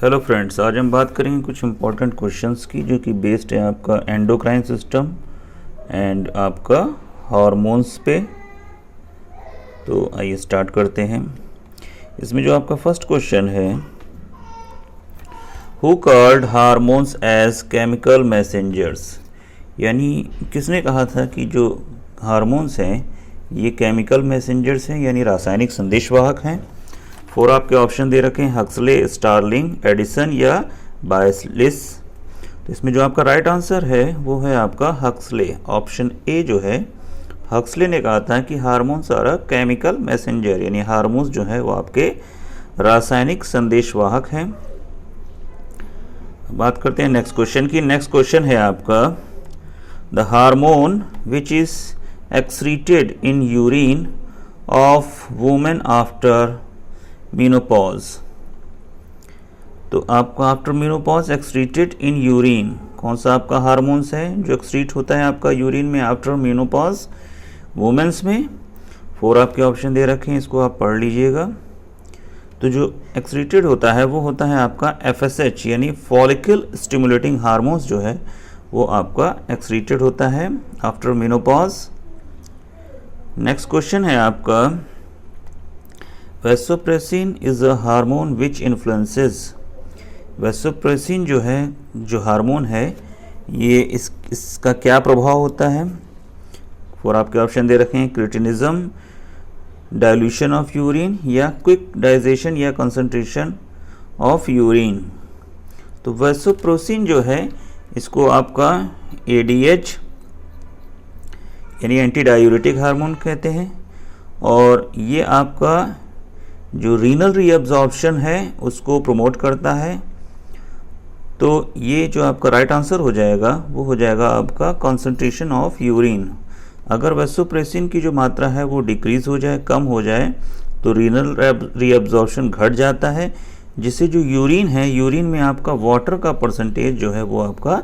Hello friends, आज हम बात करेंगे कुछ इम्पोर्टेंट क्वेश्चंस की जो कि बेस्ड है आपका एंडोक्राइन सिस्टम एंड आपका हार्मोन्स पे। तो आइए स्टार्ट करते हैं। इसमें जो आपका फर्स्ट क्वेश्चन है, who called hormones as chemical messengers, यानी किसने कहा था कि जो हार्मोन्स हैं ये केमिकल मैसेंजर्स हैं यानी रासायनिक संदेशवाहक हैं। 4 आपके ऑप्शन दे रखे हैं, हक्सले, स्टार्लिंग, एडिसन या बायसलिस। तो इसमें जो आपका राइट आंसर है वो है आपका हक्सले। ऑप्शन ए जो है, हक्सले ने कहा था कि hormones are a chemical messenger, यानी हार्मोन्स जो है वो आपके रासायनिक संदेशवाहक हैं। बात करते हैं नेक्स्ट क्वेश्चन की। नेक्स्ट क्वेश्चन है आपका, the hormone which is excreted in urine of women after menopause. तो आपका after menopause excreted in urine, कौन सा आपका हार्मोन्स है जो एक्सक्रीट होता है आपका यूरिन में आफ्टर मीनोपॉज वुमेन्स में। 4 आपके ऑप्शन दे रखे हैं, इसको आप पढ़ लीजिएगा। तो जो एक्सक्रीटेड होता है वो होता है आपका FSH यानी फॉलिकल स्टिमुलेटिंग हार्मोन्स जो है वो आपका एक्सक्रीटेड होता है आफ्टर मीनोपॉज। नेक्स्ट क्वेश्चन है आपका, vasopressin is a hormone which influences. Vasopressin जो है, जो हार्मोन है, ये इसका क्या प्रभाव होता है। 4 आपके ऑप्शन दे रखे हैं, क्रिटिनिज्म, डाइल्यूशन ऑफ यूरिन या क्विक डाइजेशन या कंसंट्रेशन ऑफ यूरिन। तो वैसोप्रेसिन जो है इसको आपका ADH यानी एंटी डायूरेटिक हार्मोन कहते हैं, और ये आपका जो रीनल रीअब्जॉर्प्शन है उसको प्रमोट करता है। तो ये जो आपका राइट आंसर हो जाएगा वो हो जाएगा आपका कंसंट्रेशन ऑफ यूरिन। अगर वैसोप्रेसिन की जो मात्रा है वो डिक्रीज हो जाए, कम हो जाए, तो रीनल रीअब्जॉर्प्शन घट जाता है, जिससे जो यूरिन है, यूरिन में आपका वाटर का परसेंटेज जो है वो आपका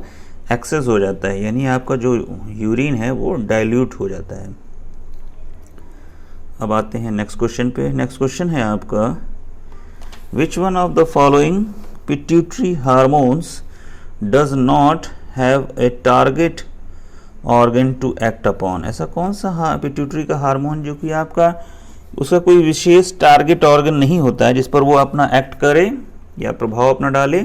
एक्सेस हो जाता है, यानी आपका जो यूरिन है वो डाइल्यूट हो जाता है। अब आते हैं नेक्स्ट क्वेश्चन पे। नेक्स्ट क्वेश्चन है आपका, which one of the following pituitary hormones does not have a target organ to act upon. ऐसा कौन सा पिट्यूटरी का हार्मोन जो कि आपका उसका कोई विशेष टारगेट ऑर्गन नहीं होता है जिस पर वो अपना एक्ट करे या प्रभाव अपना डाले।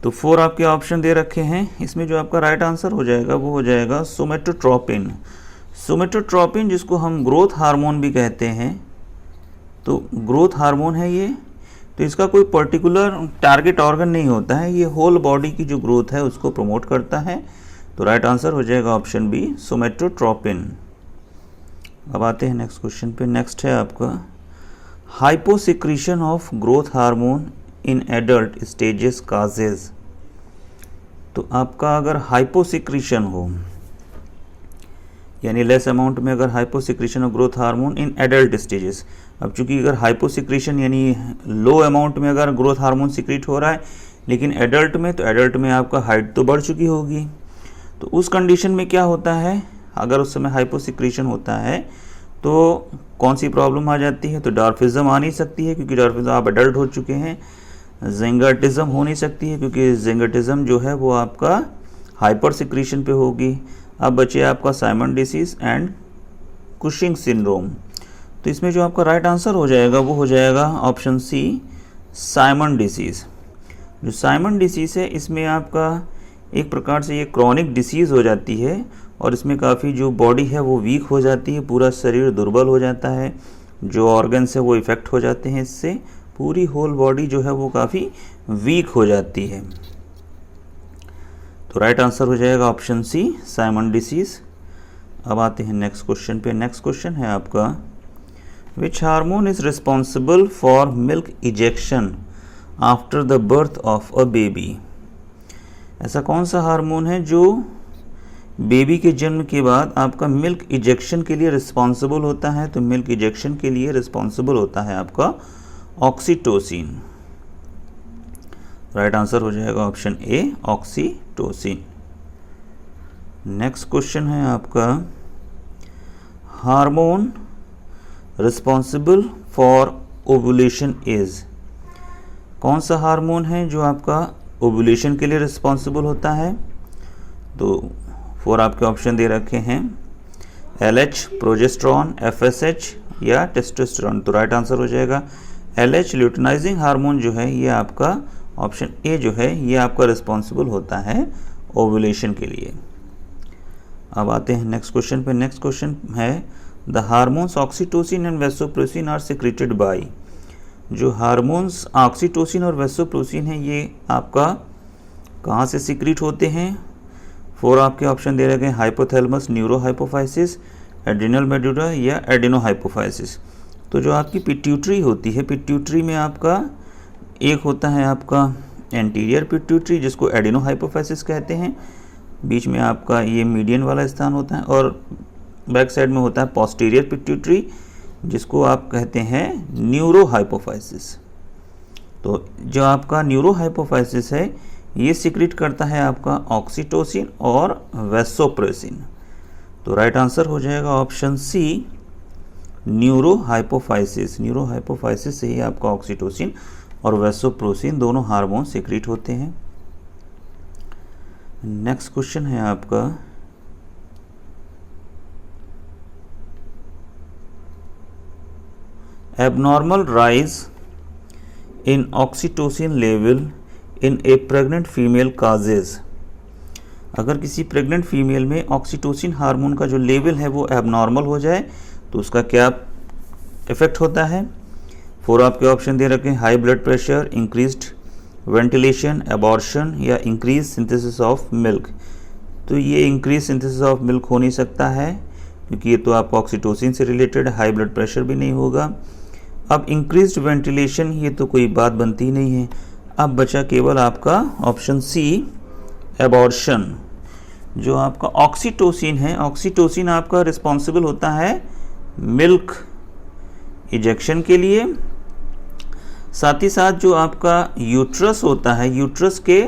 तो 4 आपके ऑप्शन दे रखे हैं, इसमें जो आपका राइट आंसर हो जाएगा वो हो जाएगा सोमेटोट्रोपिन। सोमेटोट्रोपिन जिसको हम ग्रोथ हार्मोन भी कहते हैं, तो ग्रोथ हार्मोन है ये। तो इसका कोई पर्टिकुलर टारगेट ऑर्गन नहीं होता है, ये होल बॉडी की जो ग्रोथ है उसको प्रमोट करता है। तो राइट आंसर हो जाएगा ऑप्शन बी, सोमेटोट्रोपिन। अब आते हैं नेक्स्ट क्वेश्चन पे। नेक्स्ट है आपका, hyposecretion of growth hormone in adult stages causes. तो आपका अगर हाइपोसिक्रीशन हो यानी लेस अमाउंट में अगर hyposecretion of growth hormone in adult stages, अब चूंकि अगर हाइपोसिक्रीशन यानी लो अमाउंट में अगर ग्रोथ हार्मोन सिक्रीट हो रहा है लेकिन एडल्ट में, तो एडल्ट में आपका हाइट तो बढ़ चुकी होगी। तो उस कंडीशन में क्या होता है, अगर उस समय हाइपोसिक्रीशन होता है तो कौन सी प्रॉब्लम आ जाती है। तो डॉर्फिज्म आ नहीं सकती है क्योंकि डॉर्फिज्म आप एडल्ट हो चुके हैं। जेंगर्टिज्म हो नहीं सकती है क्योंकि जेंगर्टिज्म जो है वो आपका हाइपर सिक्रीशन पे होगी। अब बचे आपका Simon disease and Cushing syndrome. तो इसमें जो आपका राइट आंसर हो जाएगा वो हो जाएगा ऑप्शन सी, साइमन डिसीज़। जो साइमन डिसीज़ है इसमें आपका एक प्रकार से ये क्रॉनिक डिसीज़ हो जाती है और इसमें काफ़ी जो बॉडी है वो वीक हो जाती है, पूरा शरीर दुर्बल हो जाता है, जो ऑर्गन्स है वो इफ़ेक्ट हो जाते हैं, इससे पूरी होल बॉडी जो है वो काफ़ी वीक हो जाती है। तो राइट आंसर हो जाएगा ऑप्शन सी, साइमन डिसीज। अब आते हैं नेक्स्ट क्वेश्चन पे। नेक्स्ट क्वेश्चन है आपका, which hormone is responsible for milk ejection after the birth of a baby. ऐसा कौन सा हार्मोन है जो बेबी के जन्म के बाद आपका मिल्क इजेक्शन के लिए रिस्पॉन्सिबल होता है। तो मिल्क इजेक्शन के लिए रिस्पॉन्सिबल होता है आपका ऑक्सीटोसिन। राइट आंसर हो जाएगा option A, oxytocin. Next question है आपका, hormone responsible for ovulation is. कौन सा हार्मोन है जो आपका ओव्यूलेशन के लिए रिस्पॉन्सिबल होता है? तो 4 आपके ऑप्शन दे रखे हैं, LH, प्रोजेस्टेरॉन, FSH या टेस्टोस्टेरोन। तो राइट आंसर हो जाएगा LH, ल्यूटिनाइजिंग हार्मोन जो है ये आपका ऑप्शन ए जो है ये आपका रिस्पॉन्सिबल होता है ओव्यूलेशन के लिए। अब आते हैं नेक्स्ट क्वेश्चन पे। नेक्स्ट क्वेश्चन है the hormones oxytocin and vasopressin are secreted by. जो हार्मोन्स ऑक्सीटोसिन और वैसोप्रेसिन है ये आपका कहाँ से सिक्रीट होते हैं? 4 आपके ऑप्शन दे रखे हैं, हाइपोथैलेमस, न्यूरोहाइपोफाइसिस, एड्रिनल मेडुला या एडिनोहाइपोफाइसिस। तो जो आपकी पिट्यूटरी होती है, पिट्यूटरी में आपका एक होता है आपका एंटीरियर पिट्यूटरी जिसको एडिनोहाइपोफाइसिस कहते हैं, बीच में आपका ये मीडियन वाला स्थान होता है, और बैक साइड में होता है पोस्टीरियर पिट्यूटरी जिसको आप कहते हैं न्यूरोहाइपोफाइसिस। तो जो आपका न्यूरोहाइपोफाइसिस है ये सिक्रीट करता है आपका ऑक्सीटोसिन और वैसोप्रेसिन। तो राइट आंसर हो जाएगा ऑप्शन सी, न्यूरोहाइपोफाइसिस। न्यूरोहाइपोफाइसिस से ही आपका ऑक्सीटोसिन और वैसोप्रेसिन दोनों हार्मोन सिक्रीट होते हैं। नेक्स्ट क्वेश्चन है आपका abnormal rise in oxytocin level in A pregnant female causes. अगर किसी प्रेग्नेंट फीमेल में ऑक्सीटोसिन हार्मोन का जो लेवल है वो एबनॉर्मल हो जाए तो उसका क्या इफेक्ट होता है? 4 आपके ऑप्शन दे रखे हैं, high blood pressure, increased ventilation, abortion या इंक्रीज सिंथेसिस ऑफ मिल्क। तो ये इंक्रीज सिंथेसिस ऑफ मिल्क हो नहीं सकता है क्योंकि ये तो आपका ऑक्सीटोसिन से रिलेटेड, हाई ब्लड प्रेशर भी नहीं होगा। अब इंक्रीज्ड वेंटिलेशन ये तो कोई बात बनती नहीं है। अब बचा केवल आपका ऑप्शन सी, एबॉर्शन। जो आपका ऑक्सीटोसिन है, ऑक्सीटोसिन आपका रिस्पॉन्सिबल होता है मिल्क इजेक्शन के लिए, साथ ही साथ जो आपका यूट्रस होता है, यूट्रस के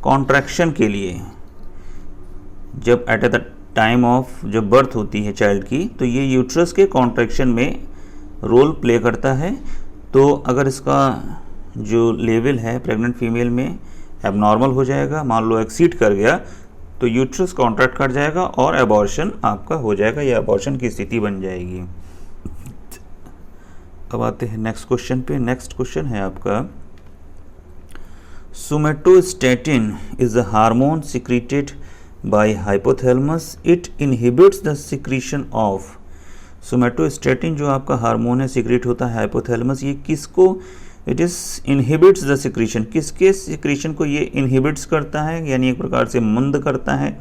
कॉन्ट्रैक्शन के लिए। जब एट द टाइम ऑफ जब बर्थ होती है चाइल्ड की तो ये यूट्रस के कॉन्ट्रैक्शन में रोल प्ले करता है। तो अगर इसका जो लेवल है प्रेग्नेंट फीमेल में एबनॉर्मल हो जाएगा, मान लो एक्सीड कर गया, तो यूट्रस कॉन्ट्रैक्ट कर जाएगा और एबॉर्शन आपका हो जाएगा या एबॉर्शन की स्थिति बन जाएगी। अब आते हैं नेक्स्ट क्वेश्चन पे। नेक्स्ट क्वेश्चन है आपका somatostatin is a hormone secreted by hypothalamus, it inhibits the secretion of. Somatostatin जो आपका हार्मोन है सिक्रीट होता है हाइपोथैलेमस, ये किसको it is inhibits the secretion, किसके सिक्रीशन को ये इनहिबिट्स करता है, यानी एक प्रकार से मंद करता है,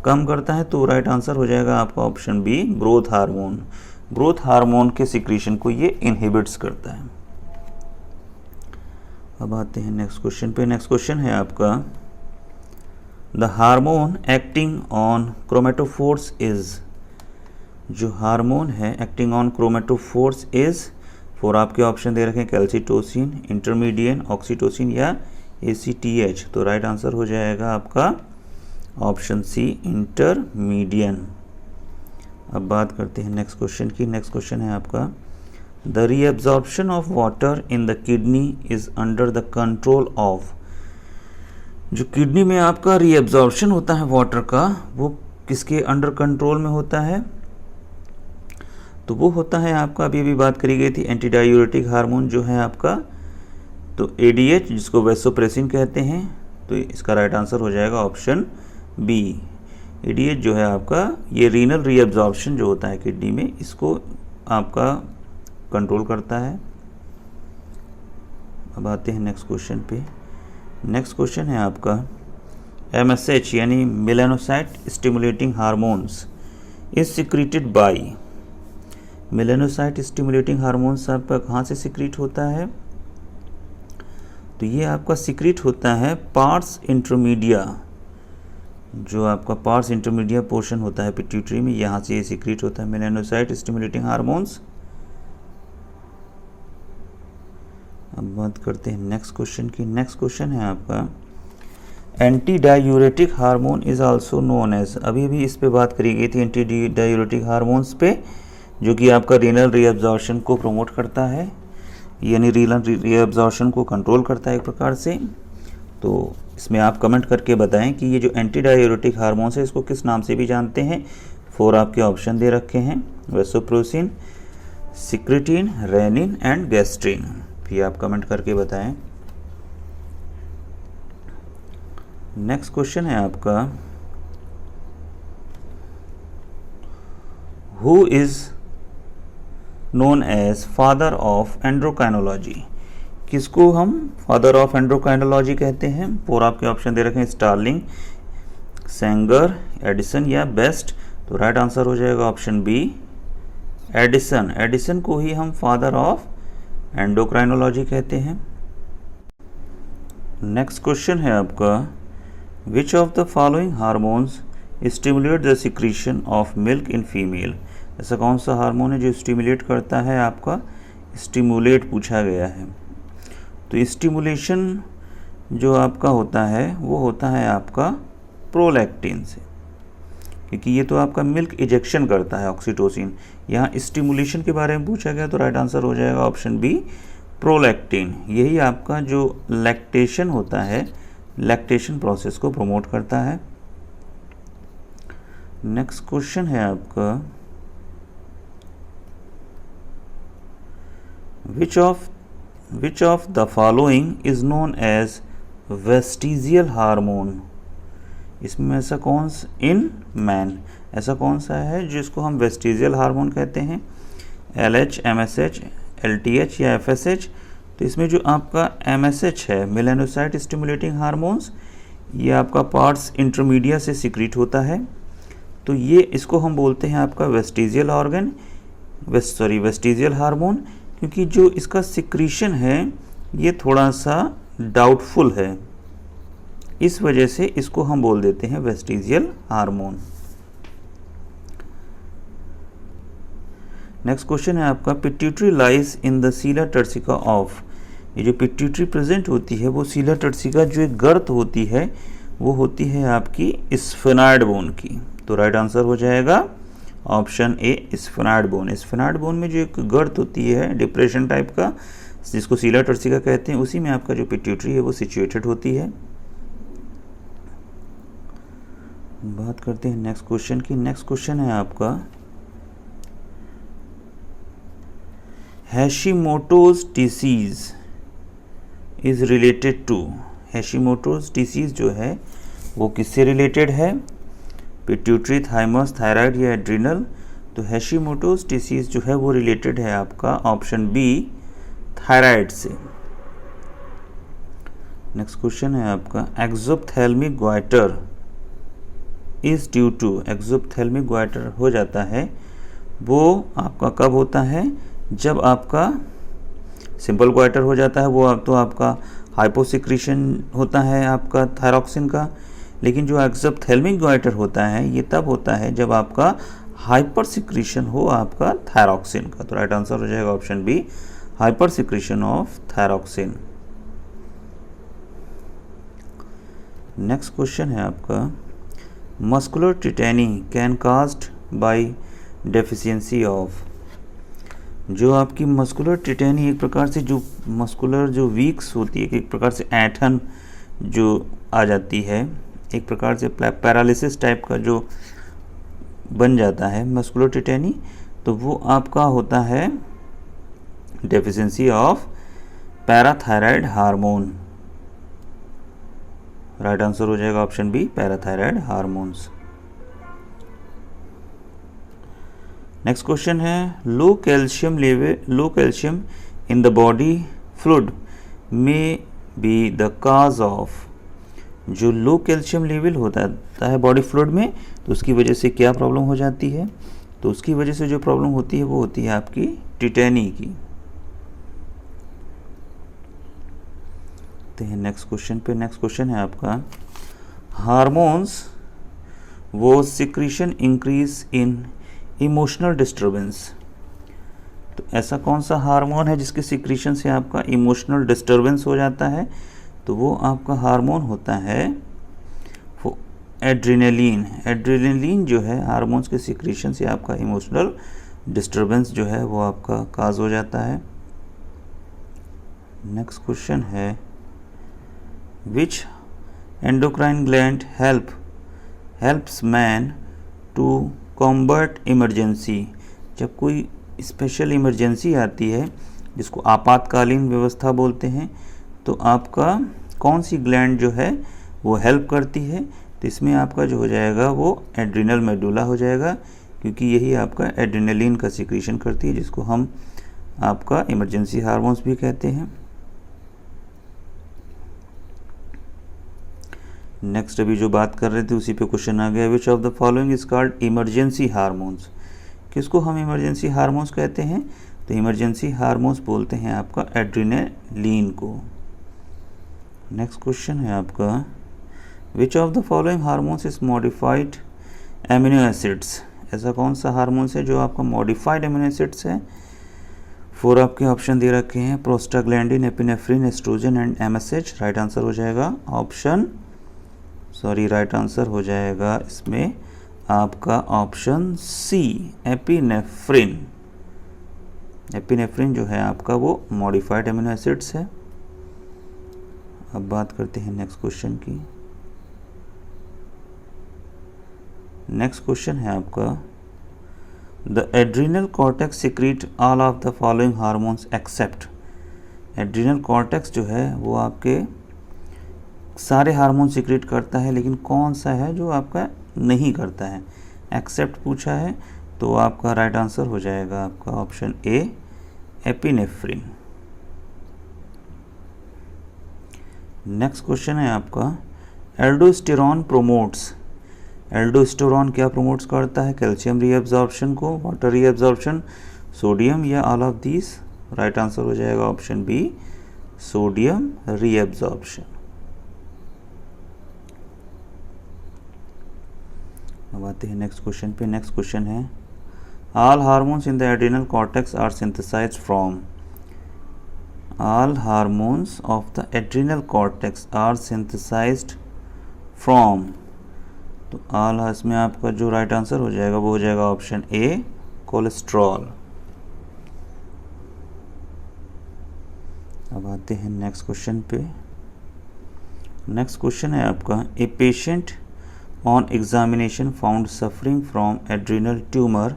कम करता है। तो राइट आंसर हो जाएगा आपका option B, growth hormone. Growth hormone के सिक्रीशन को ये इनहिबिट्स करता है। अब आते हैं नेक्स्ट क्वेश्चन पे। नेक्स्ट क्वेश्चन है आपका the hormone acting on chromatophores is. जो हार्मोन है एक्टिंग ऑन क्रोमेटोफोर्स इज, 4 आपके ऑप्शन दे रखे हैं, कैल्सीटोसिन, इंटरमीडियन, ऑक्सीटोसिन या ACTH। तो राइट आंसर हो जाएगा आपका ऑप्शन सी, इंटरमीडियन। अब बात करते हैं नेक्स्ट क्वेश्चन की। नेक्स्ट क्वेश्चन है आपका the reabsorption of water in the kidney is under the control of. जो किडनी में आपका रीअब्जॉर्प्शन होता है वाटर का वो किसके अंडर कंट्रोल में होता है? तो वो होता है आपका, अभी अभी बात करी गई थी, एंटी डायूरेटिक हार्मोन जो है आपका, तो ADH जिसको वैसोप्रेसिन कहते हैं। तो इसका राइट आंसर हो जाएगा ऑप्शन बी। ADH जो है आपका ये रीनल रीअब्जॉर्प्शन जो होता है किडनी में, इसको आपका कंट्रोल करता है। अब आते हैं नेक्स्ट क्वेश्चन पे। नेक्स्ट क्वेश्चन है आपका MSH यानी melanocyte stimulating hormones is secreted bye. Melanocyte stimulating hormones आपका कहाँ से सिक्रीट होता है? तो ये आपका सिक्रीट होता है पार्स इंटरमीडिया। जो आपका पार्स इंटरमीडिया पोर्शन होता है पिट्यूटरी में, यहाँ से ये सिक्रीट होता है मेलानोसाइट स्टिमुलेटिंग हार्मोन्स। अब बात करते हैं नेक्स्ट क्वेश्चन की। नेक्स्ट क्वेश्चन है आपका anti diuretic hormone is also known as. अभी अभी इस पे बात करी गई थी एंटी डायूरेटिक हार्मोन्स पे, जो कि आपका रीनल रीअब्जॉर्प्शन को प्रमोट करता है। यानी रीअब्जॉर्प्शन को कंट्रोल करता है एक प्रकार से। तो इसमें आप कमेंट करके बताएं कि ये जो एंटी डाययूरेटिक हार्मोन्स है इसको किस नाम से भी जानते हैं। 4 आपके ऑप्शन दे रखे हैं, vasopressin, secretin, renin and gastrin. भी आप कमेंट करके बताएं। नेक्स्ट क्वेश्चन है आपका, who is known as father of endocrinology. किसको हम फादर ऑफ एंड्रोक्राइनोलॉजी कहते हैं। 4 आपके ऑप्शन दे रखे हैं, स्टार्लिंग, सेंगर, एडिसन या बेस्ट। तो राइट आंसर हो जाएगा ऑप्शन बी, एडिसन। एडिसन को ही हम फादर ऑफ एंडोक्राइनोलॉजी कहते हैं। नेक्स्ट क्वेश्चन है आपका, which of the following hormones stimulate the secretion of milk in female. ऐसा कौन सा हार्मोन है जो स्टिमुलेट करता है आपका, स्टिमुलेट पूछा गया है। तो स्टिमुलेशन जो आपका होता है वो होता है आपका प्रोलैक्टिन से, क्योंकि ये तो आपका मिल्क इजेक्शन करता है, ऑक्सीटोसिन। यहाँ स्टिमुलेशन के बारे में पूछा गया तो राइट आंसर हो जाएगा ऑप्शन बी, प्रोलैक्टिन। यही आपका जो लैक्टेशन होता है, लैक्टेशन प्रोसेस को प्रमोट करता है। नेक्स्ट क्वेश्चन है आपका, which of the following is known as vestigial hormone। इसमें ऐसा कौन सा इन मैन ऐसा कौन सा है जिसको हम वेस्टिजियल हार्मोन कहते हैं, LH, MSH, LTH या FSH। तो इसमें जो आपका MSH है, मेलानोसाइट स्टिमुलेटिंग हार्मोन्स, ये आपका पार्ट्स इंटरमीडिया से सिक्रीट होता है। तो ये इसको हम बोलते हैं आपका वेस्टिजियल ऑर्गन, वेस्टिजियल हार्मोन, क्योंकि जो इसका सिक्रीशन है ये थोड़ा सा डाउटफुल है, इस वजह से इसको हम बोल देते हैं वेस्टिजियल हार्मोन। नेक्स्ट क्वेश्चन है आपका, पिट्यूटरी लाइज इन द सीला टर्सिका ऑफ। ये जो पिट्यूटरी प्रेजेंट होती है वो सीला टर्सिका जो एक गर्त होती है वो होती है आपकी स्फेनॉइड बोन की। तो राइट आंसर हो जाएगा option A, sphenoid bone. Sphenoid bone में जो एक गर्त होती है डिप्रेशन टाइप का, जिसको सीला टर्सिका कहते हैं, उसी में आपका जो पिट्यूटरी है वो सिचुएटेड होती है। बात करते हैं नेक्स्ट क्वेश्चन की। नेक्स्ट क्वेश्चन है आपका, Hashimoto's disease is related to. Hashimoto's disease जो है वो किससे रिलेटेड है, पिट्यूटरी, थाइमस, थायराइड या एड्रिनल। तो हैशिमोटोज डिसीज जो है वो रिलेटेड है आपका ऑप्शन बी, थायराइड से। नेक्स्ट क्वेश्चन है आपका, exophthalmic goitre is due to. Exophthalmic goitre हो जाता है वो आपका कब होता है, जब आपका सिंपल ग्वाइटर हो जाता है वो तो आपका हाइपोसिक्रीशन होता है आपका थायरॉक्सिन का। लेकिन जो एक्सोप्थेल्मिक ग्वाइटर होता है ये तब होता है जब आपका हाइपर सिक्रीशन हो आपका थायरॉक्सिन का। तो राइट आंसर हो जाएगा option B, hyper secretion of thyroxine. Next question है आपका, muscular tetany can caused by deficiency of. जो आपकी मस्कुलर टिटेनी एक प्रकार से जो मस्कुलर जो वीक्स होती है, एक प्रकार से ऐंठन जो आ जाती है, एक प्रकार से पैरालिसिस टाइप का जो बन जाता है मस्कुलर टिटेनी, तो वो आपका होता है deficiency of parathyroid hormone. Right answer हो जाएगा option B, parathyroid hormones. Next question है, low calcium in the body fluid में बी द काज ऑफ। जो लो कैल्शियम लेवल होता है बॉडी फ्लूइड में, तो उसकी वजह से क्या प्रॉब्लम हो जाती है, तो उसकी वजह से जो प्रॉब्लम होती है वो होती है आपकी टिटेनी की। तो नेक्स्ट क्वेश्चन पे, नेक्स्ट क्वेश्चन है आपका, हार्मोन्स वो secretion increase in emotional disturbance. तो ऐसा कौन सा हार्मोन है जिसके सिक्रीशन से आपका इमोशनल डिस्टर्बेंस हो जाता है, तो वो आपका हार्मोन होता है वो एड्रेनलिन। एड्रेनलिन जो है हार्मोन्स के सिक्रीशन से आपका इमोशनल डिस्टर्बेंस जो है वो आपका काज हो जाता है। नेक्स्ट क्वेश्चन है which endocrine gland helps man to combat emergency. जब कोई स्पेशल इमरजेंसी आती है जिसको आपातकालीन व्यवस्था बोलते हैं, तो आपका कौन सी ग्लैंड जो है वो हेल्प करती है, तो इसमें आपका जो हो जाएगा वो एड्रिनल मेडुला हो जाएगा, क्योंकि यही आपका एड्रिनलिन का सिक्रीशन करती है, जिसको हम आपका इमरजेंसी हार्मोन्स भी कहते हैं। नेक्स्ट अभी जो बात कर रहे थे उसी पे क्वेश्चन आ गया, which of the following is called emergency hormones. किसको हम इमरजेंसी हार्मोन्स कहते हैं, तो इमरजेंसी हार्मोन्स बोलते हैं आपका एड्रिनलिन को। नेक्स्ट क्वेश्चन है आपका which of the following hormones is modified amino acids. ऐसा कौन सा हार्मोन्स है जो आपका मॉडिफाइड एमिनो एसिड्स है। 4 आपके ऑप्शन दे रखे हैं, prostaglandin, epinephrine, estrogen and MSH. Right answer हो जाएगा राइट आंसर हो जाएगा इसमें आपका ऑप्शन सी, एपिनेफ्रिन। एपिनेफ्रिन जो है आपका वो मॉडिफाइड एमिनो एसिड्स है। अब बात करते हैं नेक्स्ट क्वेश्चन की। नेक्स्ट क्वेश्चन है आपका the adrenal cortex secrete all of the following hormones except. Adrenal cortex जो है वो आपके सारे हार्मोन सिक्रीट करता है, लेकिन कौन सा है जो आपका नहीं करता है, एक्सेप्ट पूछा है, तो आपका राइट आंसर हो जाएगा आपका option A, epinephrine. Next question है आपका एल्डोस्टेरॉन प्रोमोट्स। एल्डोस्टेरॉन क्या प्रोमोट्स करता है, कैल्शियम रीएब्जॉर्प्शन को, वाटर रीएब्जॉर्प्शन, सोडियम या all of these. Right answer हो जाएगा ऑप्शन बी, सोडियम रीएब्जॉर्प्शन। अब आते हैं नेक्स्ट क्वेश्चन पे। नेक्स्ट क्वेश्चन है all hormones in the adrenal cortex are synthesized from. All hormones of the adrenal cortex are synthesized from, तो all इसमें आपका जो राइट आंसर हो जाएगा वो हो जाएगा ऑप्शन ए, कोलेस्ट्रॉल। अब आते हैं नेक्स्ट क्वेश्चन पे। नेक्स्ट क्वेश्चन है आपका a patient on examination found suffering from adrenal tumor,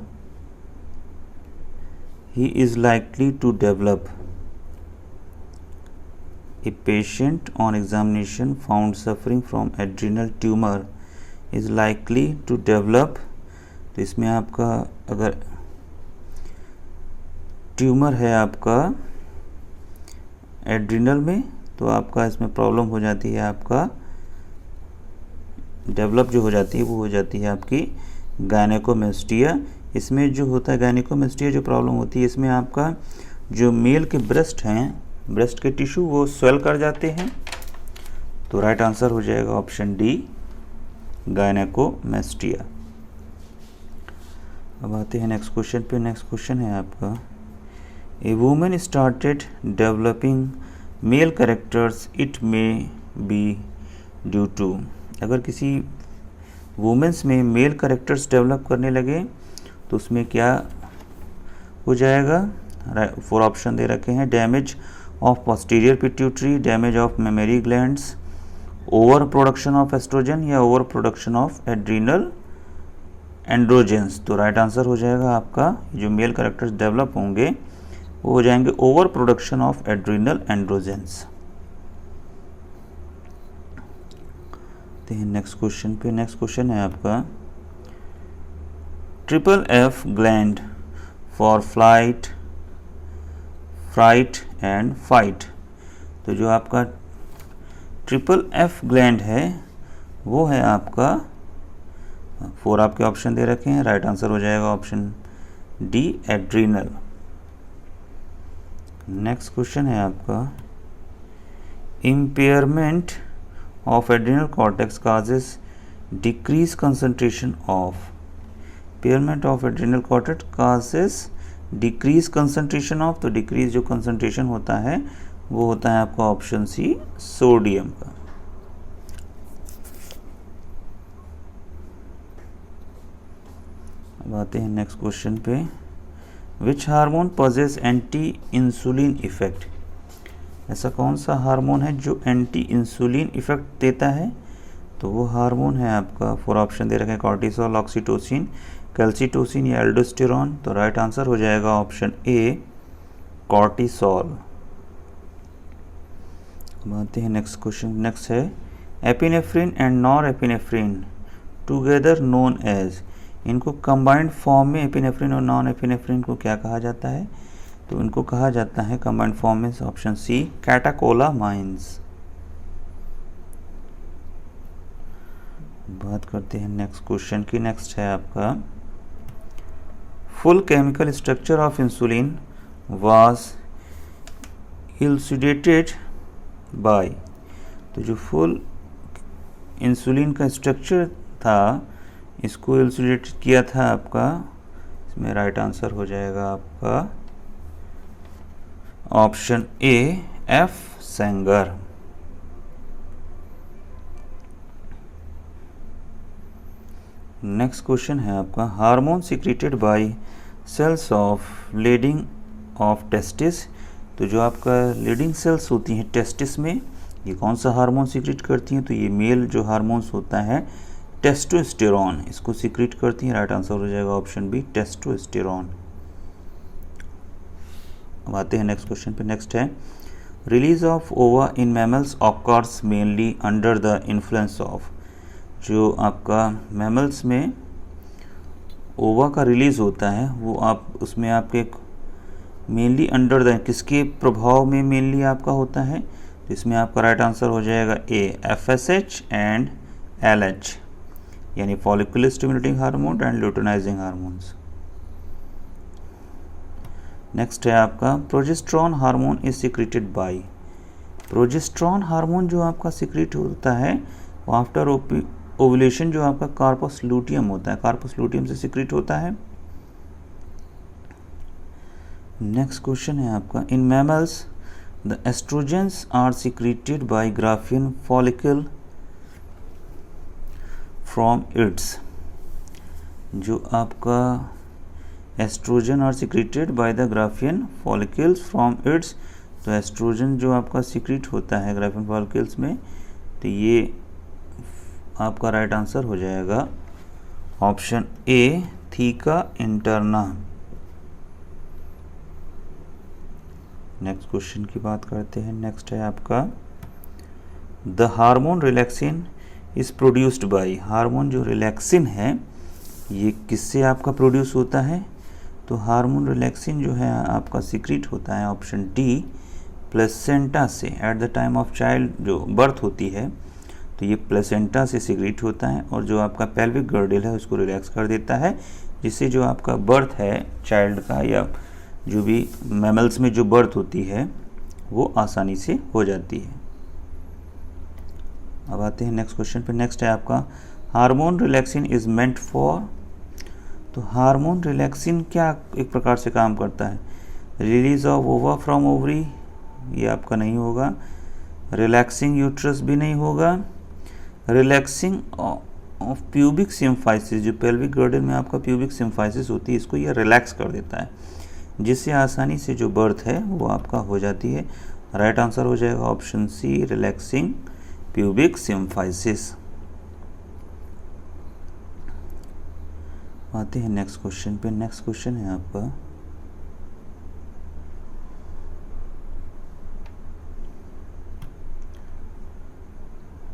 he is likely to develop। A patient on examination found suffering from adrenal tumor is likely to develop, तो इसमें आपका अगर tumour है आपका adrenal में, तो आपका इसमें प्रॉब्लम हो जाती है, आपका डेवलप जो हो जाती है वो हो जाती है आपकी गायनेकोमेस्टिया। इसमें जो होता है गायनेकोमेस्टिया जो प्रॉब्लम होती है, इसमें आपका जो मेल के ब्रेस्ट हैं, ब्रेस्ट के टिश्यू वो स्वेल कर जाते हैं, तो राइट आंसर हो जाएगा ऑप्शन डी, गायनेकोमेस्टिया। अब आते हैं नेक्स्ट क्वेश्चन पे। नेक्स्ट क्वेश्चन है आपका a women started developing male characters, it may be due to. अगर किसी वुमेन्स में मेल कैरेक्टर्स डेवलप करने लगे तो उसमें क्या हो जाएगा। 4 ऑप्शन दे रखे हैं, damage of posterior pituitary, damage of memory glands, over production of oestrogen या over production of adrenal androgens. तो राइट आंसर हो जाएगा आपका जो मेल कैरेक्टर्स डेवलप होंगे वो हो जाएंगे over production of adrenal androgens. Next question पे। नेक्स्ट क्वेश्चन है आपका triple F gland for flight, fright and fight. तो जो आपका ट्रिपल एफ ग्लैंड है वो है आपका 4 आपके ऑप्शन दे रखे हैं, राइट आंसर हो जाएगा option D, adrenal. Next question है आपका impairment of adrenal cortex causes decreased concentration of। impairment of adrenal cortex causes decreased concentration of, तो decrease जो concentration होता है वो होता है आपका ऑप्शन सी, सोडियम का। अब आते हैं नेक्स्ट क्वेश्चन पे। Which hormone poses anti insulin effect. ऐसा कौन सा हार्मोन है जो एंटी इंसुलिन इफेक्ट देता है? तो वो हार्मोन है आपका, 4 ऑप्शन दे रखे हैं, कॉर्टिसोल, ऑक्सीटोसिन, कैल्सीटोसिन या एल्डोस्टेरॉन। तो राइट आंसर हो जाएगा ऑप्शन ए, कॉर्टिसोल। आते हैं नेक्स्ट क्वेश्चन। नेक्स्ट है epinephrine and nor epinephrine together known as, इनको कंबाइंड फॉर्म में एपिनेफ्रिन और नॉन एपिनेफ्रिन को क्या कहा जाता है? तो इनको कहा जाता है कंबाइंड फॉर्म में ऑप्शन सी, कैटाकोलामाइंस। बात करते हैं नेक्स्ट क्वेश्चन की। नेक्स्ट है आपका full chemical structure of insulin was elucidated by, तो जो फुल इंसुलिन का स्ट्रक्चर था इसको इलुसिडेट किया था आपका, इसमें राइट आंसर हो जाएगा आपका option A, F Sanger. Next question है आपका hormone secreted by cells of Leydig of testis, तो जो आपका लीडिंग सेल्स होती हैं टेस्टिस में, ये कौन सा हार्मोन सिक्रेट करती हैं? तो ये मेल जो हार्मोन्स होता है टेस्टोस्टेरॉन, इसको सिक्रेट करती हैं। राइट आंसर हो जाएगा ऑप्शन बी, टेस्टोस्टेरॉन। अब आते हैं नेक्स्ट क्वेश्चन पे। नेक्स्ट है रिलीज ऑफ ओवा in mammals occurs mainly under the influence of, जो आपका मैमल्स में ओवा का रिलीज होता है वो आप उसमें आपके मेनली अंडर द, किसके प्रभाव में मेनली आपका होता है? तो इसमें आपका राइट आंसर हो जाएगा ए, FSH एंड LH, यानी follicular stimulating hormone and luteinising hormones. Next है आपका progesterone hormone is secreted by, progesterone hormone जो आपका सिक्रेट होता है वो आफ्टर ओव्यूलेशन जो आपका कार्पस लूटियम होता है, कार्पस लूटियम से सिक्रेट होता है। नेक्स्ट क्वेश्चन है आपका in mammals the estrogens are secreted by Graafian follicle from its, जो आपका estrogen are secreted by the Graafian follicles from its, तो एस्ट्रोजन जो आपका सिक्रेट होता है ग्राफियन फॉलिकल्स में, तो ये आपका राइट आंसर हो जाएगा option A, theca interna. Next question की बात करते हैं। नेक्स्ट है आपका the hormone relaxin is produced by, hormone जो रिलैक्सिन है ये किससे आपका प्रोड्यूस होता है? तो हार्मोन रिलैक्सिन जो है आपका सीक्रेट होता है ऑप्शन डी, प्लेसेंटा से। At the time of child जो बर्थ होती है तो ये प्लेसेंटा से सीक्रेट होता है, और जो आपका पेल्विक गर्डल है उसको रिलैक्स कर देता है, जिससे जो आपका बर्थ है चाइल्ड का या जो भी मैमल्स में जो बर्थ होती है वो आसानी से हो जाती है। अब आते हैं नेक्स्ट क्वेश्चन पे। नेक्स्ट है आपका hormone relaxin is meant for, तो हार्मोन रिलैक्सिन क्या एक प्रकार से काम करता है? रिलीज ऑफ ओवा फ्रॉम ओवरी, ये आपका नहीं होगा। रिलैक्सिंग यूट्रस भी नहीं होगा। रिलैक्सिंग ऑफ प्यूबिक सिम्फाइसिस, जो पेल्विक गर्डल में आपका प्यूबिक सिम्फाइसिस होती है इसको ये रिलैक्स कर देता है, जिससे आसानी से जो बर्थ है वो आपका हो जाती है। राइट आंसर हो जाएगा option C, relaxing pubic symphysis. आते हैं नेक्स्ट क्वेश्चन पे। नेक्स्ट क्वेश्चन है आपका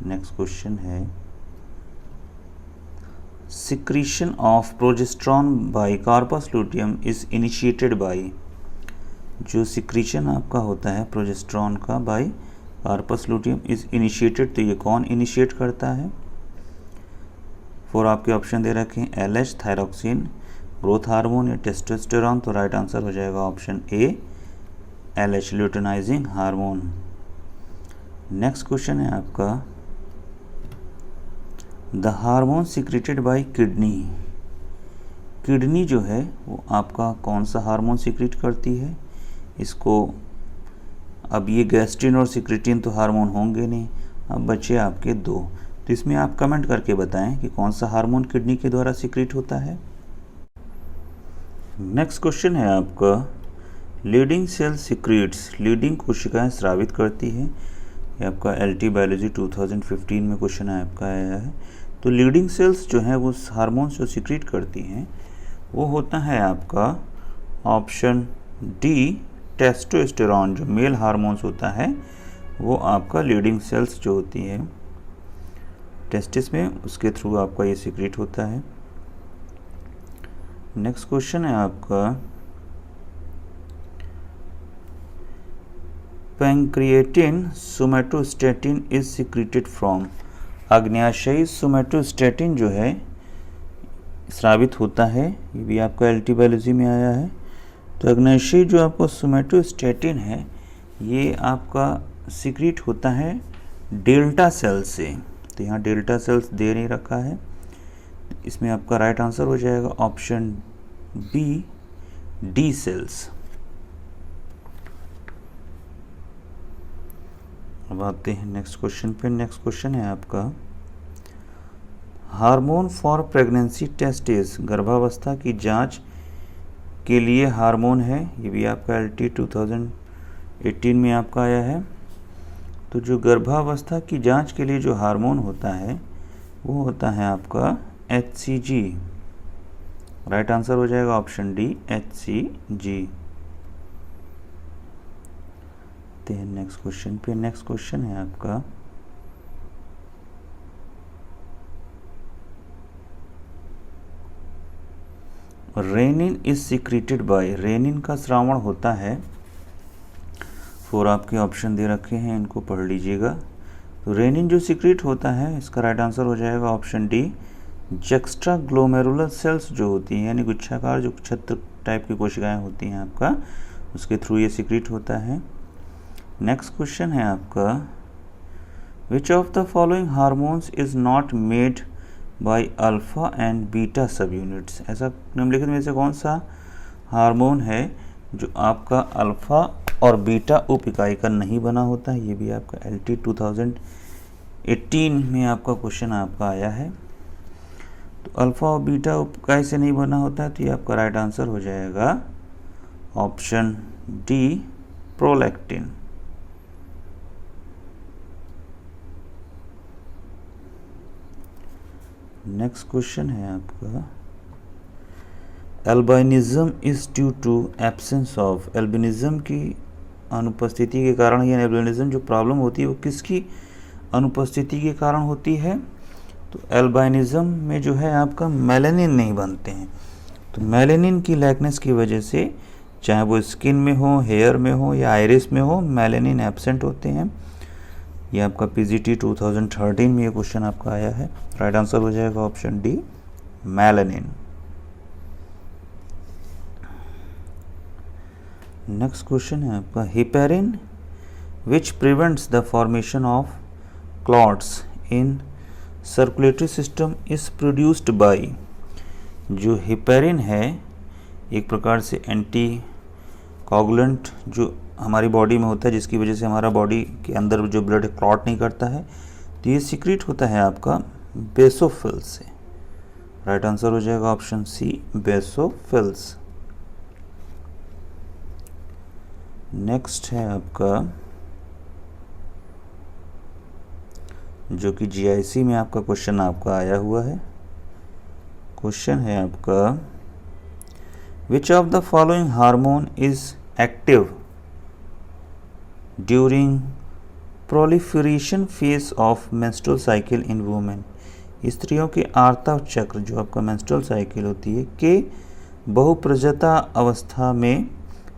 नेक्स्ट क्वेश्चन है secretion of progesterone by corpus luteum is initiated by, जो सिक्रीशन आपका होता है प्रोजेस्टेरॉन का by corpus luteum is initiated, तो ये कौन इनिशिएट करता है? 4 आपके ऑप्शन दे रखे हैं, LH, थायरोक्सिन, ग्रोथ हार्मोन या टेस्टोस्टेरॉन। तो राइट आंसर हो जाएगा option A, LH, luteinising hormone. Next question है आपका the hormone secreted bye kidney, kidney जो है वो आपका कौन सा हार्मोन सिक्रेट करती है? इसको अब ये गैस्ट्रिन और सिक्रेटिन तो हार्मोन होंगे नहीं, अब बचे आपके 2, तो इसमें आप कमेंट करके बताएं कि कौन सा हार्मोन किडनी के द्वारा सिक्रेट होता है। नेक्स्ट क्वेश्चन है आपका लीडिंग सेल सिक्रीट्स, लीडिंग कोशिकाएं स्रावित करती हैं। ये आपका LT बायोलॉजी 2015 में क्वेश्चन आपका आया है। तो लीडिंग सेल्स जो हैं वो हार्मोन्स जो सिक्रीट करती हैं वो होता है आपका ऑप्शन डी, टेस्टोस्टेरॉन। जो मेल हार्मोन्स होता है वो आपका लीडिंग सेल्स जो होती है टेस्टिस में, उसके थ्रू आपका ये सिक्रीट होता है। नेक्स्ट क्वेश्चन है आपका pancreatin somatostatin is secreted from. अग्न्याशयी सोमैटोस्टैटिन जो है स्रावित होता है, ये भी आपका LT बायोलॉजी में आया है। तो अग्न्याशयी जो आपको सोमैटोस्टैटिन है ये आपका सिक्रीट होता है डेल्टा सेल से। तो यहाँ डेल्टा सेल्स दे नहीं रखा है, इसमें आपका राइट आंसर हो जाएगा ऑप्शन बी, डी सेल्स। अब आते हैं नेक्स्ट क्वेश्चन पे। नेक्स्ट क्वेश्चन है आपका hormone for pregnancy test is. गर्भावस्था की जांच के लिए हार्मोन है, ये भी आपका LT 2018 में आपका आया है। तो जो गर्भावस्था की जांच के लिए जो हार्मोन होता है वो होता है आपका HCG। राइट आंसर हो जाएगा option D, HCG। Next question पे। नेक्स्ट क्वेश्चन है आपका renin is secreted by. Renin का स्रावण होता है, 4 आपके ऑप्शन दे रखे हैं, इनको पढ़ लीजिएगा। तो रेनिन जो सिक्रीट होता है इसका राइट आंसर हो जाएगा option D, juxta glomerular cells जो होती हैं, यानी गुच्छाकार जो छत्र टाइप की कोशिकाएं होती हैं आपका, उसके थ्रू ये सिक्रीट होता है। नेक्स्ट क्वेश्चन है आपका which of the following hormones is not made by alpha and beta सब यूनिट्स। ऐसा निम्नलिखित में से कौन सा हार्मोन है जो आपका अल्फा और बीटा उप इकाई का नहीं बना होता है। ये भी आपका LT 2018 में आपका क्वेश्चन आपका आया है। तो अल्फा और बीटा उप इकाई से नहीं बना होता है, तो ये आपका राइट आंसर हो जाएगा option D, prolactin. Next question है आपका albinism is due to absence of. Albinism की अनुपस्थिति के कारण, या एल्बिनिज्म जो प्रॉब्लम होती है वो किसकी अनुपस्थिति के कारण होती है। तो एल्बिनिज्म में जो है आपका मेलानिन नहीं बनते हैं। तो मेलानिन की लैकनेस की वजह से, चाहे वो स्किन में हो, हेयर में हो या आइरिस में हो, मेलानिन एब्सेंट होते हैं। ये आपका PGT 2013 में ये क्वेश्चन आपका आया है। राइट आंसर हो जाएगा option D, melanin. Next question है आपका heparin which prevents the formation of clots in circulatory system is produced by. जो हेपेरिन है एक प्रकार से एंटी कोगुलेंट जो हमारी बॉडी में होता है, जिसकी वजह से हमारा बॉडी के अंदर जो ब्लड क्लॉट नहीं करता है, तो ये सीक्रेट होता है आपका बेसोफिल से। राइट आंसर हो जाएगा ऑप्शन सी, बेसोफिल्स। नेक्स्ट है आपका जो कि GIC में आपका क्वेश्चन आपका आया हुआ है। क्वेश्चन है आपका which of the following hormone is active during proliferation phase of menstrual cycle in women. स्त्रियों के आर्तव चक्र जो आपका मेंस्ट्रुअल साइकिल होती है के बहुप्रजता अवस्था में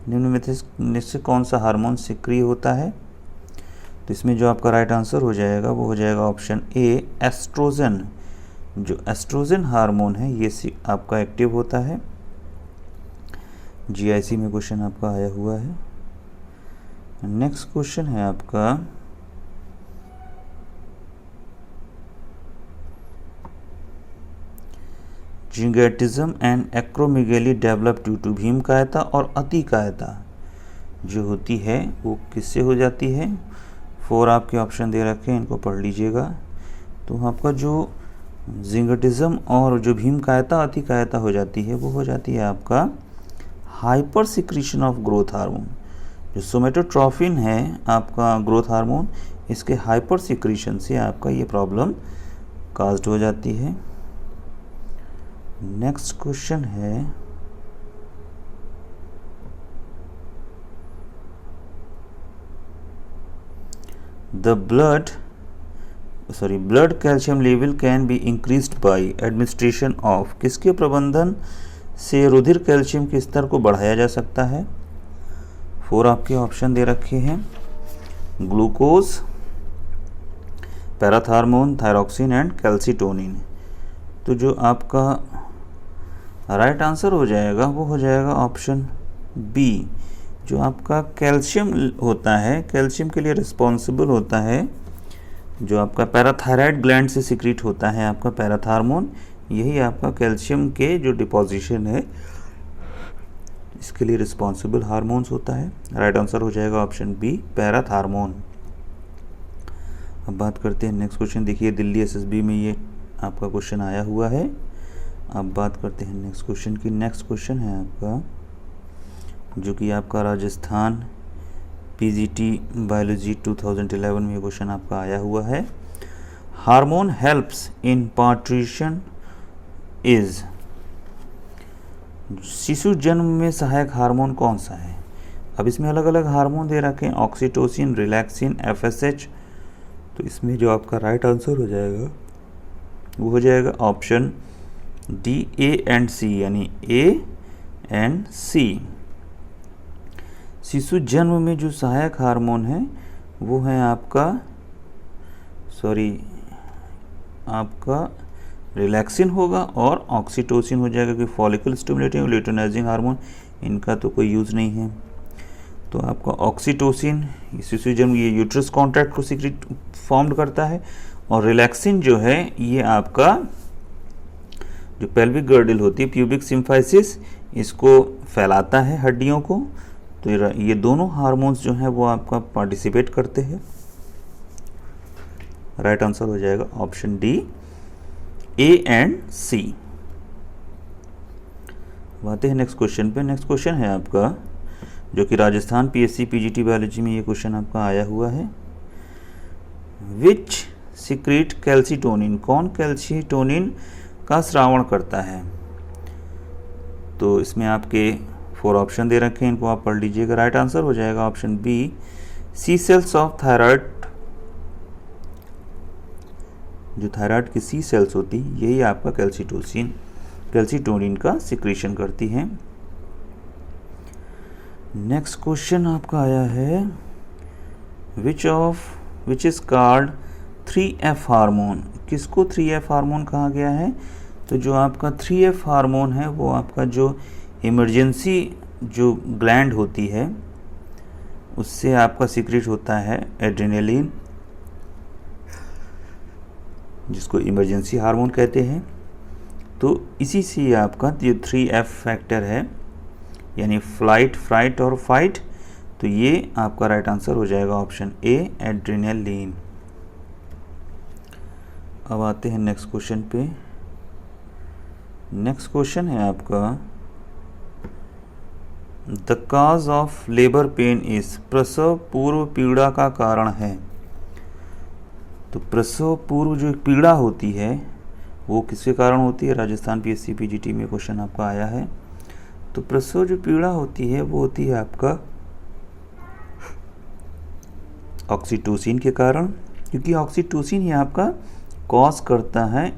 निम्न से कौन सा हार्मोन सक्रिय होता है। तो इसमें जो आपका राइट आंसर हो जाएगा वो हो जाएगा ऑप्शन ए, एस्ट्रोजन। जो एस्ट्रोजन हार्मोन है ये आपका एक्टिव होता है। GIC में क्वेश्चन आपका आया हुआ है। नेक्स्ट क्वेश्चन है आपका gigantism and acromegaly develop due to. भीमकायता और अतिकायता जो होती है वो किससे हो जाती है। 4 आपके ऑप्शन दे रखे हैं, इनको पढ़ लीजिएगा। तो आपका जो जिंगेटिज्म और जो भीमकायता अतिकायता हो जाती है वो हो जाती है आपका hyper secretion of growth hormone. जो सोमेटोट्रोफिन है आपका ग्रोथ हार्मोन, इसके हाइपर सिक्रीशन से आपका ये प्रॉब्लम काज्ड हो जाती है। नेक्स्ट क्वेश्चन है blood calcium level can be increased by administration of. किसके प्रबंधन से रुधिर कैल्शियम के स्तर को बढ़ाया जा सकता है? 4 आपके ऑप्शन दे रखे हैं, glucose, parathormone, thyroxine and calcitonin. तो जो आपका राइट आंसर हो जाएगा वो हो जाएगा ऑप्शन बी। जो आपका कैल्शियम होता है, कैल्शियम के लिए रिस्पॉन्सिबल होता है जो आपका पैराथायराइड ग्लैंड से सिक्रीट होता है आपका पैराथार्मोन, यही आपका कैल्शियम के जो डिपॉजिशन है इसके लिए रिस्पॉन्सिबल हार्मोन्स होता है। राइट आंसर हो जाएगा ऑप्शन बी, पैराथार्मोन। अब बात करते हैं नेक्स्ट क्वेश्चन। देखिए दिल्ली एसएसबी में ये आपका क्वेश्चन आया हुआ है। अब बात करते हैं नेक्स्ट क्वेश्चन की। नेक्स्ट क्वेश्चन है आपका जो कि आपका राजस्थान पीजीटी बायोलॉजी 2011 में क्वेश्चन आपका आया हुआ है। Hormone helps in parturition is. शिशु जन्म में सहायक हार्मोन कौन सा है? अब इसमें अलग अलग हार्मोन दे रखे हैं, ऑक्सीटोसिन, रिलैक्सिन, एफएसएच। तो इसमें जो आपका राइट आंसर हो जाएगा वो हो जाएगा ऑप्शन डी, ए एंड सी, यानी ए एंड सी। शिशु जन्म में जो सहायक हार्मोन है वो है आपका रिलैक्सिन होगा और ऑक्सीटोसिन हो जाएगा, क्योंकि फॉलिकल स्टिमुलेटिंग और ल्यूटेनाइजिंग हार्मोन इनका तो कोई यूज़ नहीं है। तो आपका ऑक्सीटोसिन शिशु जन्म ये यूट्रस कॉन्ट्रैक्ट को सीक्रेट फॉर्म करता है, और रिलैक्सिन जो है ये आपका जो पेल्विक गर्डल होती है, प्यूबिक सिम्फाइसिस, इसको फैलाता है हड्डियों को। तो ये दोनों हार्मोन्स जो हैं वो आपका पार्टिसिपेट करते हैं। राइट आंसर हो जाएगा ऑप्शन डी, ए एंड सी। आते हैं नेक्स्ट क्वेश्चन पे। नेक्स्ट क्वेश्चन है आपका जो कि राजस्थान पीएससी पीजीटी बायोलॉजी में ये क्वेश्चन आपका आया हुआ है। विच सिक्रीट कैल्सीटोनिन, कौन कैल्सीटोनिन का स्रावण करता है? तो इसमें आपके 4 ऑप्शन दे रखे हैं, इनको आप पढ़ लीजिएगा। राइट आंसर हो जाएगा option B, C cells of thyroid. जो थायराइड की सी सेल्स होती यही आपका कैल्सीटोनिन का सिक्रीशन करती हैं। नेक्स्ट क्वेश्चन आपका आया है, which is called 3F hormone. किसको 3F हार्मोन कहा गया है? तो जो आपका 3F हार्मोन है वो आपका जो इमरजेंसी जो ग्लैंड होती है उससे आपका सीक्रेट होता है एड्रेनलिन, जिसको इमरजेंसी हार्मोन कहते हैं। तो इसी से आपका जो 3F फैक्टर है यानी फ्लाइट, फ्राइट और फाइट, तो ये आपका राइट आंसर हो जाएगा ऑप्शन ए, एड्रेनलिन। अब आते हैं नेक्स्ट क्वेश्चन पे। नेक्स्ट क्वेश्चन है आपका, the cause of labour pain is. प्रसव पूर्व पीड़ा का कारण है। तो प्रसव पूर्व जो पीड़ा होती है वो किसके कारण होती है? राजस्थान पीएससी पीजीटी में क्वेश्चन आपका आया है। तो प्रसव जो पीड़ा होती है वो होती है आपका ऑक्सीटोसिन के कारण, क्योंकि ऑक्सीटोसिन ही आपका कॉज करता है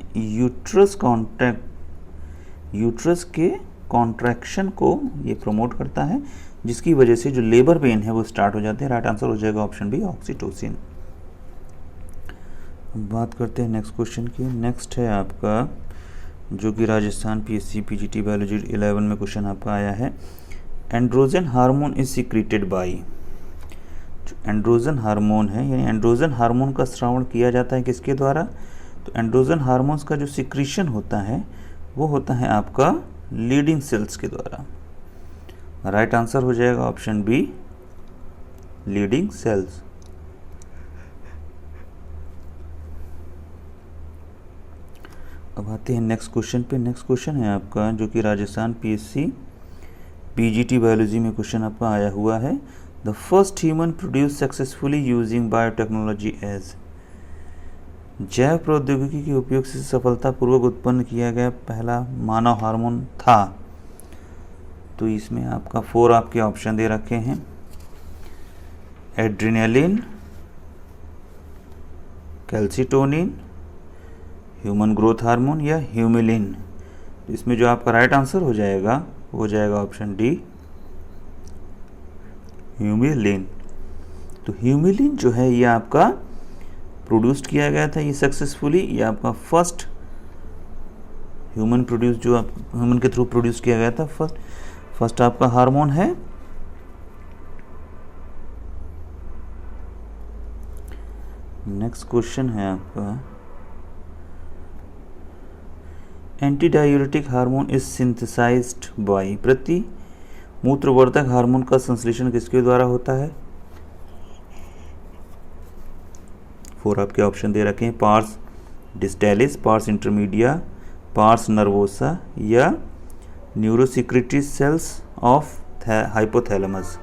यूट्रस के कॉन्ट्रैक्शन को ये प्रमोट करता है, जिसकी वजह से जो लेबर पेन है वो स्टार्ट हो जाते हैं। राइट आंसर हो जाएगा ऑप्शन बी, ऑक्सीटोसिन। बात करते हैं नेक्स्ट क्वेश्चन की। नेक्स्ट है आपका जो कि राजस्थान पीएससी पीजीटी बायोलॉजी 11 में क्वेश्चन आपका आया है, androgen hormone is secreted by. जो एंड्रोजन हार्मोन है यानी एंड्रोजन हार्मोन का स्रावण किया जाता है किसके द्वारा? तो एंड्रोजन हार्मोन्स का जो सिक्रीशन होता है वो होता है आपका लीडिंग सेल्स के द्वारा। राइट आंसर हो जाएगा ऑप्शन बी, लीडिंग सेल्स। अब आते हैं नेक्स्ट क्वेश्चन पे। नेक्स्ट क्वेश्चन है आपका जो कि राजस्थान पीएससी पीजीटी बायोलॉजी में क्वेश्चन आपका आया हुआ है। The first human produce successfully using biotechnology as, जैव प्रौद्योगिकी के उपयोग से सफलतापूर्वक उत्पन्न किया गया पहला मानव हार्मोन था। तो इसमें आपका 4 आपके ऑप्शन दे रखे हैं, adrenaline, calcitonin, human growth hormone या ह्यूमिलिन। इसमें जो आपका राइट आंसर हो जाएगा ऑप्शन डी, ह्यूमिलिन। तो ह्यूमिलिन जो है ये आपका प्रोड्यूस्ड किया गया था ये सक्सेसफुली, ये आपका फर्स्ट ह्यूमन प्रोड्यूस जो ह्यूमन के थ्रू प्रोड्यूस किया गया था फर्स्ट आपका हार्मोन है। नेक्स्ट क्वेश्चन है आपका, anti diuretic hormone is synthesized by, प्रति मूत्रवर्धक हार्मोन का संश्लेषण किसके द्वारा होता है? 4 आपके ऑप्शन दे रखे हैं, pars distalis, pars intermedia, pars nervosa या neurosecretory cells of hypothalamus.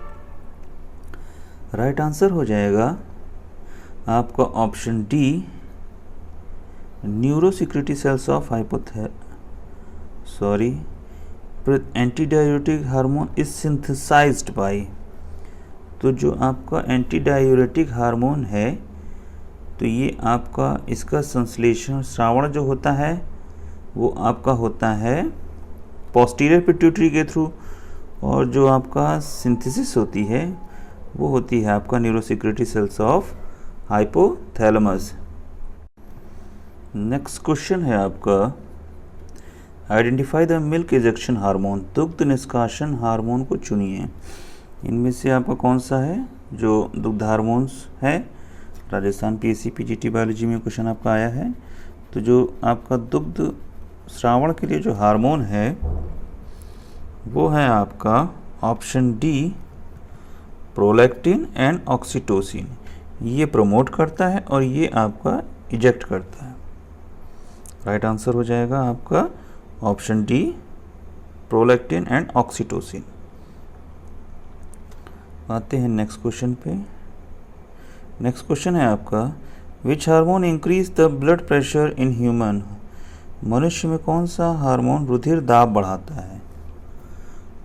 Right answer हो जाएगा आपका option D, neurosecretory cells of anti diuretic hormone is synthesized by. तो जो आपका एंटी डायूरेटिक हार्मोन है तो ये आपका इसका संश्लेषण श्रावण जो होता है वो आपका होता है पोस्टीरियर पिट्यूटरी के थ्रू, और जो आपका सिंथेसिस होती है वो होती है आपका neurosecretory cells of hypothalamus. Next question है आपका, identify the milk ejection hormone, दुग्ध निष्कासन हार्मोन को चुनिए। इनमें से आपका कौन सा है जो दुग्ध हार्मोन्स है? राजस्थान पीएससी पीजीटी बायोलॉजी में क्वेश्चन आपका आया है। तो जो आपका दुग्ध श्रावण के लिए जो हार्मोन है वो है आपका option D, prolactin and oxytocin. ये प्रमोट करता है और ये आपका इजेक्ट करता है। राइट आंसर हो जाएगा आपका option D, prolactin and oxytocin. आते हैं नेक्स्ट क्वेश्चन पे। नेक्स्ट क्वेश्चन है आपका, which hormone increase the blood pressure in human, मनुष्य में कौन सा हार्मोन रुधिर दाब बढ़ाता है?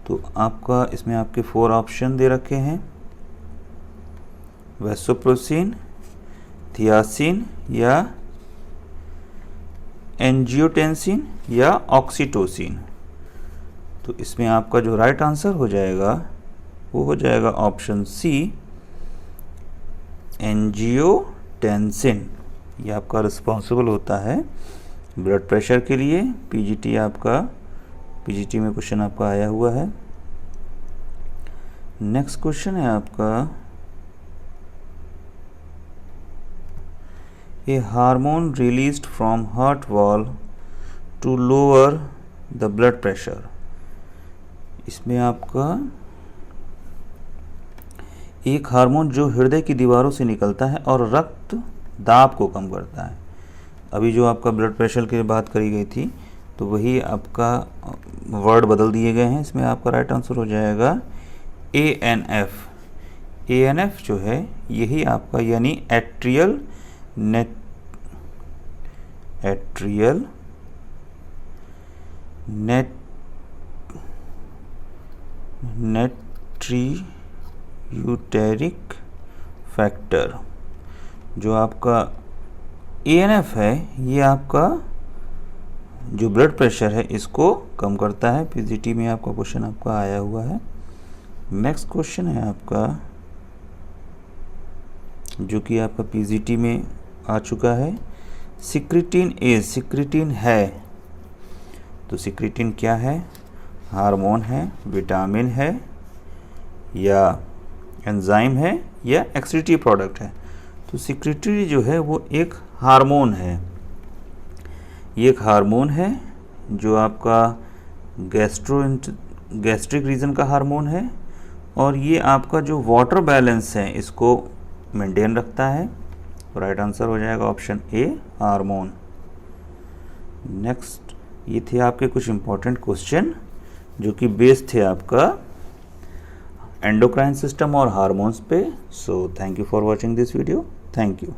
तो आपका इसमें आपके 4 ऑप्शन दे रखे हैं, वैसोप्रेसिन, थियासिन या एंजियोटेंसिन या ऑक्सीटोसिन। तो इसमें आपका जो राइट आंसर हो जाएगा वो हो जाएगा ऑप्शन सी, एंजियोटेंसिन। ये आपका रिस्पॉन्सिबल होता है ब्लड प्रेशर के लिए। पीजीटी में क्वेश्चन आपका आया हुआ है। नेक्स्ट क्वेश्चन है आपका, a hormone released from heart wall to lower the blood pressure. इसमें आपका एक हार्मोन जो हृदय की दीवारों से निकलता है और रक्त दाब को कम करता है। अभी जो आपका ब्लड प्रेशर की बात करी गई थी तो वही आपका वर्ड बदल दिए गए हैं। इसमें आपका राइट आंसर हो जाएगा ANF। ANF जो है यही आपका यानी एट्रियल नेट्रियूटेरिक फैक्टर, जो आपका ANF है ये आपका जो ब्लड प्रेशर है इसको कम करता है। पीजीटी में आपका क्वेश्चन आपका आया हुआ है। नेक्स्ट क्वेश्चन है आपका जो कि आपका पीजीटी में आ चुका है, सिक्रिटिन है। तो सिक्रिटिन क्या है? हार्मोन है, विटामिन है या एंजाइम है या एक्सक्रीटरी प्रोडक्ट है? तो सिक्रिटरी जो है वो एक हार्मोन है। ये एक हार्मोन है जो आपका गैस्ट्रिक रीजन का हार्मोन है और ये आपका जो वाटर बैलेंस है इसको मेंटेन रखता है। राइट आंसर हो जाएगा ऑप्शन ए, हार्मोन। नेक्स्ट ये थे आपके कुछ इंपॉर्टेंट क्वेश्चन जो कि बेस्ड थे आपका एंडोक्राइन सिस्टम और हार्मोन्स पे। So thank you for watching this video. Thank you.